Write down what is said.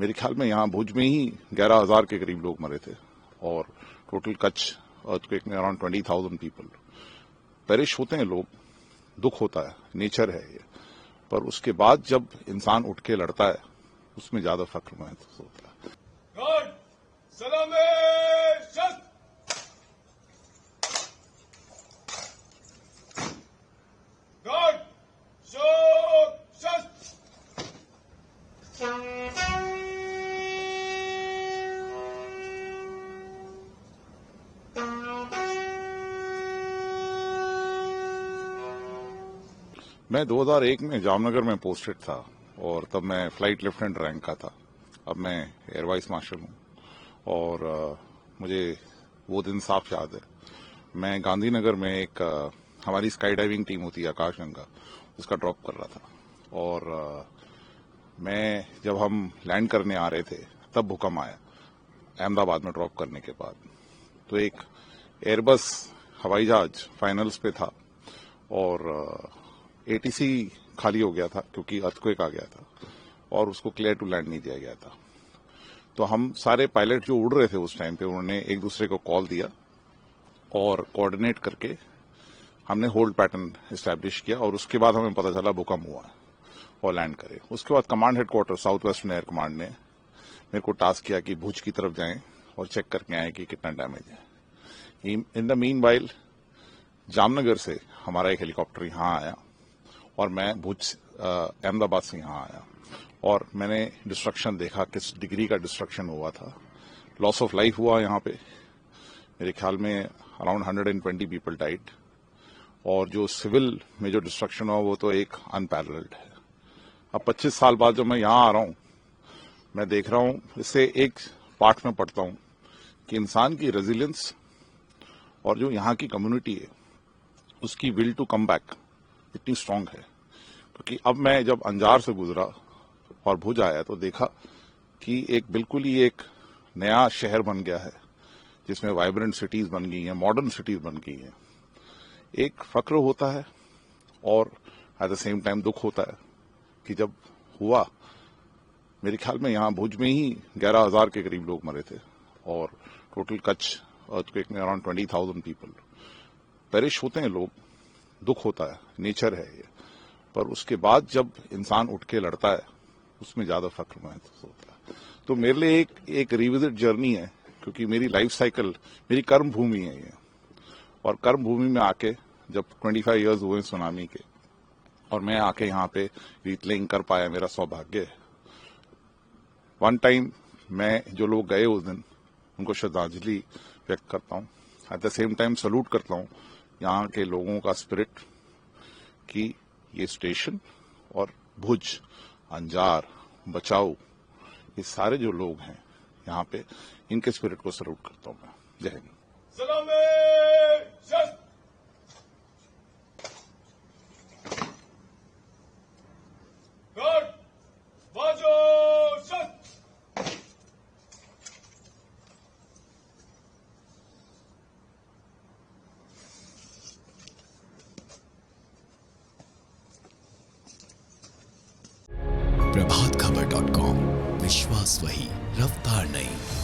मेरे ख्याल में यहाँ भुज में ही 11,000 के करीब लोग मरे थे और टोटल कच्छ अर्थक्वेक में अराउंड 20,000 पीपल पेरिश होते हैं लोग, दुख होता है, नेचर है ये, पर उसके बाद जब इंसान उठ के लड़ता है उसमें ज्यादा फख्र महसूस होता है। God, salame, shast. God, shok, shast. मैं 2001 में जामनगर में पोस्टेड था और तब मैं फ्लाइट लेफ्टिनेंट रैंक का था। अब मैं एयर वाइस मार्शल हूं और मुझे वो दिन साफ याद है। मैं गांधीनगर में एक हमारी स्काई डाइविंग टीम होती है आकाशगंगा, उसका ड्रॉप कर रहा था और मैं जब हम लैंड करने आ रहे थे तब भूकंप आया अहमदाबाद में ड्रॉप करने के बाद। तो एक एयरबस हवाई जहाज फाइनल्स पे था और एटीसी खाली हो गया था क्योंकि अर्थक्वेक आ गया था और उसको क्लियर टू लैंड नहीं दिया गया था। तो हम सारे पायलट जो उड़ रहे थे उस टाइम पे, उन्होंने एक दूसरे को कॉल दिया और कोऑर्डिनेट करके हमने होल्ड पैटर्न एस्टैब्लिश किया और उसके बाद हमें पता चला भूकंप हुआ और लैंड करे। उसके बाद command headquarter south western air command ने मेरे को टास्क किया कि भुज की तरफ जाएं और चेक करके आए कि कितना डैमेज है। In the mean while Jamnagar से हमारा एक हेलीकॉप्टर यहाँ आया और मैं भुज अहमदाबाद से यहाँ आया और मैंने डिस्ट्रक्शन देखा, किस डिग्री का डिस्ट्रक्शन हुआ था। लॉस ऑफ लाइफ हुआ यहाँ पे, मेरे ख्याल में अराउंड 120 पीपल डाइड और जो सिविल में जो डिस्ट्रक्शन हुआ वो तो एक अनपैरेलल्ड है। अब 25 साल बाद जब मैं यहाँ आ रहा हूँ, मैं देख रहा हूँ, इससे एक पाठ में पढ़ता हूँ कि इंसान की रेजिलियंस और जो यहाँ की कम्युनिटी है उसकी विल टू कम बैक इतनी स्ट्रांग है। क्योंकि अब मैं जब अंजार से गुजरा और भुज आया तो देखा कि एक बिल्कुल ही एक नया शहर बन गया है जिसमें वाइब्रेंट सिटीज बन गई हैं, मॉडर्न सिटीज बन गई हैं। एक फक्र होता है और एट द सेम टाइम दुख होता है कि जब हुआ, मेरे ख्याल में यहाँ भुज में ही 11,000 के करीब लोग मरे थे और टोटल कच्छ अर्थक्वेक में अराउंड 20,000 पीपल पेरिश होते हैं लोग, दुख होता है, नेचर है ये, पर उसके बाद जब इंसान उठ के लड़ता है उसमें ज्यादा फख्र महसूस होता है। तो मेरे लिए एक रिविजिट जर्नी है क्योंकि मेरी लाइफ साइकिल, मेरी कर्म भूमि है ये, और कर्म भूमि में आके जब 25 इयर्स हुए सुनामी के और मैं आके यहाँ पे रीप्लेइंग कर पाया, मेरा सौभाग्य है। वन टाइम मैं जो लोग गए उस दिन उनको श्रद्धांजलि व्यक्त करता हूँ, at the same time salute करता हूँ यहाँ के लोगों का स्पिरिट कि ये स्टेशन और भुज, अंजार, बचाओ, ये सारे जो लोग हैं यहाँ पे, इनके स्पिरिट को सल्यूट करता हूँ मैं। जय Hind. Salame, shast. God, bajo, shast. प्रभातखबर.com, विश्वास वही, रफ्तार नहीं।